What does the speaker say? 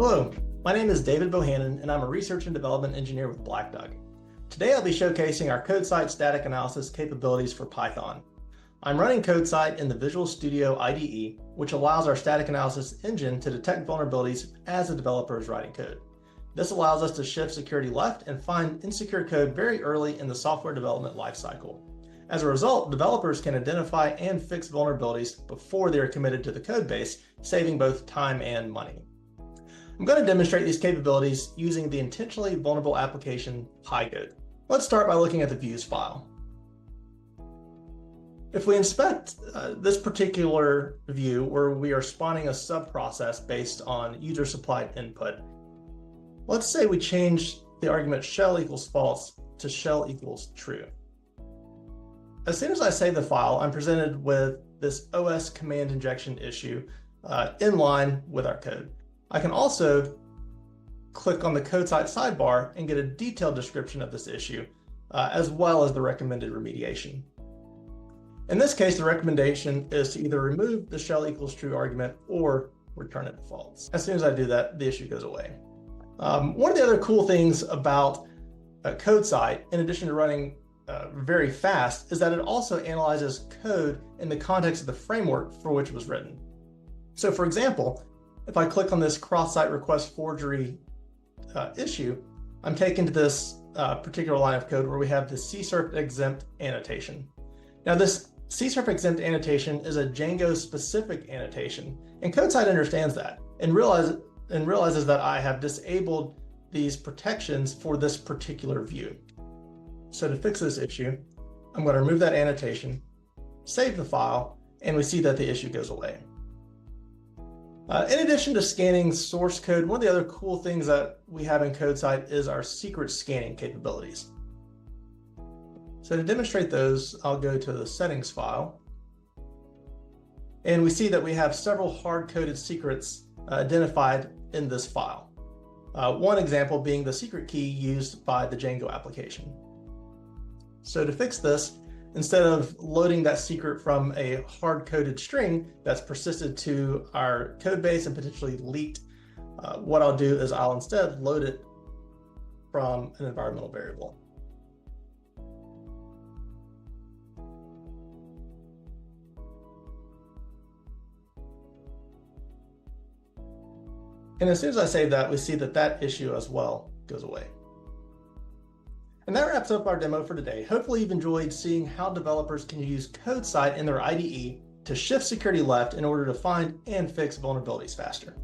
Hello, my name is David Bohannon, and I'm a research and development engineer with Black Duck. Today I'll be showcasing our CodeSight static analysis capabilities for Python. I'm running CodeSight in the Visual Studio IDE, which allows our static analysis engine to detect vulnerabilities as the developer is writing code. This allows us to shift security left and find insecure code very early in the software development lifecycle. As a result, developers can identify and fix vulnerabilities before they are committed to the code base, saving both time and money. I'm going to demonstrate these capabilities using the intentionally vulnerable application PyCode. Let's start by looking at the views file. If we inspect this particular view where we are spawning a sub-process based on user-supplied input, let's say we change the argument shell equals false to shell equals true. As soon as I save the file, I'm presented with this OS command injection issue in line with our code. I can also click on the CodeSight sidebar and get a detailed description of this issue, as well as the recommended remediation. In this case, the recommendation is to either remove the shell equals true argument or return it false. As soon as I do that, the issue goes away. One of the other cool things about CodeSight, in addition to running very fast, is that it also analyzes code in the context of the framework for which it was written. So for example, if I click on this cross-site request forgery issue, I'm taken to this particular line of code where we have the CSRF exempt annotation. Now this CSRF exempt annotation is a Django specific annotation, and CodeSight understands that and realizes that I have disabled these protections for this particular view. So to fix this issue, I'm going to remove that annotation, save the file, and we see that the issue goes away. In addition to scanning source code, one of the other cool things that we have in CodeSight is our secret scanning capabilities. So to demonstrate those, I'll go to the settings file. And we see that we have several hard-coded secrets identified in this file. One example being the secret key used by the Django application. So to fix this, instead of loading that secret from a hard-coded string that's persisted to our code base and potentially leaked, what I'll do is I'll instead load it from an environmental variable. And as soon as I save that, we see that that issue as well goes away. And that wraps up our demo for today. Hopefully you've enjoyed seeing how developers can use CodeSight in their IDE to shift security left in order to find and fix vulnerabilities faster.